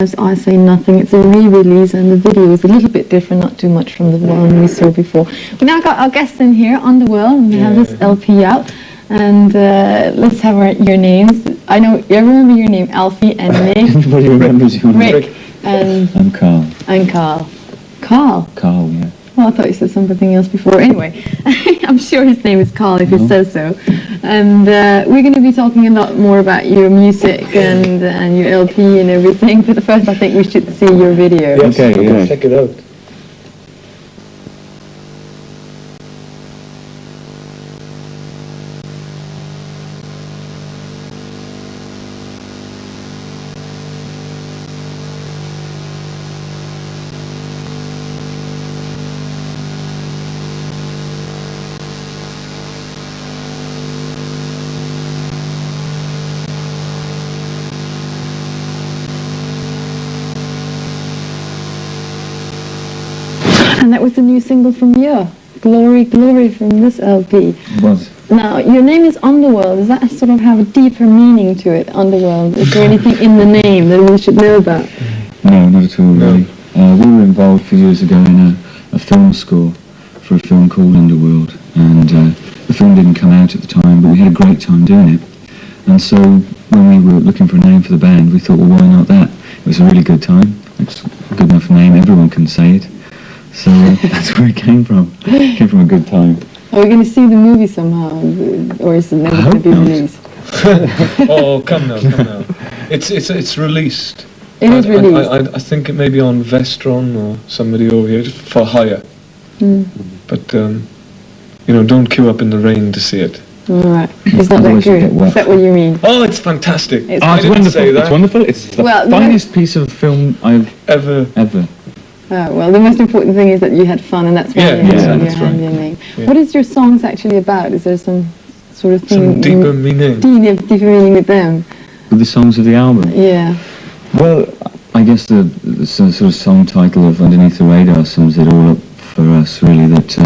As I Say Nothing. It's a re-release and the video is a little bit different, not too much from the one we saw before. We now got our guests in here, Underworld, and we have this LP out. And let's have your names. I know, you remember your name, Alfie and Nick. Everybody remembers your name. Rick. And I'm Carl. And Carl. Carl? Carl, yeah. Well, I thought you said something else before. Anyway, I'm sure his name is Carl if he says so. And we're going to be talking a lot more about your music and your LP and everything. But first, I think we should see your video. Yes, okay, check it out. And that was the new single from you, Glory, Glory, from this LP. It was. Now, your name is Underworld. Does that sort of have a deeper meaning to it, Underworld? Is there anything in the name that we should know about? No, not at all, really. We were involved a few years ago in a film score for a film called Underworld, and the film didn't come out at the time, but we had a great time doing it. And so, when we were looking for a name for the band, we thought, well, why not that? It was a really good time. It's a good enough name, everyone can say it. So that's where it came from. It came from a good time. Are we going to see the movie somehow, or is it never going to be released? Oh, come now, come now. It's released. It is released. I think it may be on Vestron or somebody over here, just for hire. But, you know, don't queue up in the rain to see it. All right. It's not that good. Is that what you mean? Oh, it's fantastic. It's wonderful. Say that. It's wonderful. It's the finest piece of film I've ever. Oh, well, the most important thing is that you had fun, and that's why you had your name. Yeah. What is your songs actually about? Is there some sort of thing? Some deeper meaning. Deeper meaning with them? With the songs of the album? Yeah. Well, I guess the sort of song title of Underneath the Radar sums it all up for us, really, that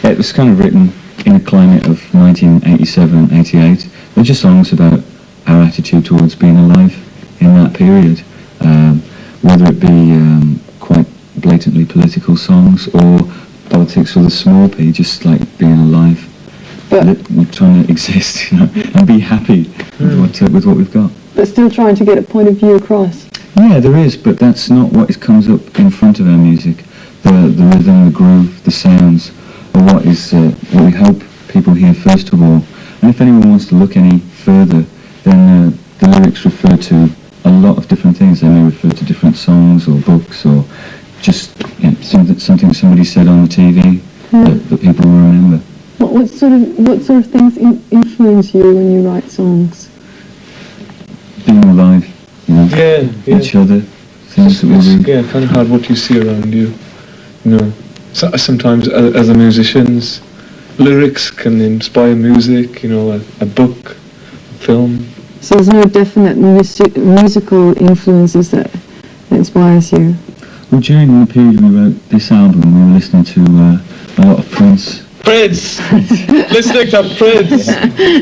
it was kind of written in a climate of 1987, 88. They're just songs about our attitude towards being alive in that period, whether it be quite blatantly political songs or politics with a small p, just like being alive, trying to exist, you know, and be happy with what we've got. But still trying to get a point of view across. Yeah, there is, but that's not what comes up in front of our music. The rhythm, the groove, the sounds are what we hope people hear first of all. And if anyone wants to look any further, then the lyrics refer to a lot of different things. They may refer to different songs or books or just something somebody said on the TV that people will remember. What sort of things influence you when you write songs? Being alive, you know, each other, things that we do. Yeah, kind of hard what you see around you. You know, sometimes as musicians, lyrics can inspire music. You know, a book, a film. So there's no definite musical influences that inspires you? Well, during the period we wrote this album, we were listening to a lot of Prince. Prince! Listening to Prince!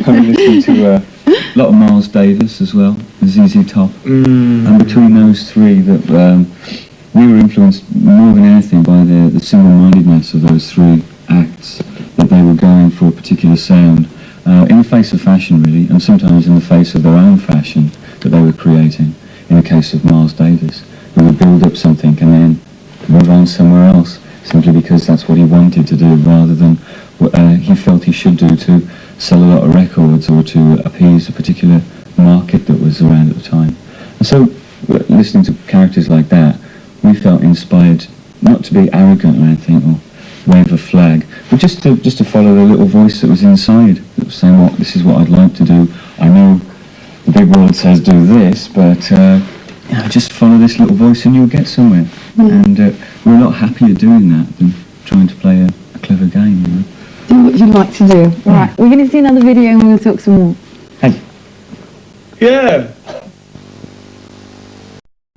We were listening to a lot of Miles Davis as well, ZZ Top. And between those three, that we were influenced more than anything by the single-mindedness of those three acts, that they were going for a particular sound, in the face of fashion really, and sometimes in the face of their own fashion that they were creating. In the case of Miles Davis, who would build up something and then move on somewhere else, simply because that's what he wanted to do, rather than what he felt he should do to sell a lot of records or to appease a particular market that was around at the time. And so, listening to characters like that, we felt inspired not to be arrogant or anything, or wave a flag, but just to follow the little voice that was inside, that was saying, well, this is what I'd like to do. I know the big world says do this, but just follow this little voice and you'll get somewhere. And we're a lot happier doing that than trying to play a clever game, you know. Do what you like to do. Right, we're going to see another video and we'll talk some more. Hey. Yeah!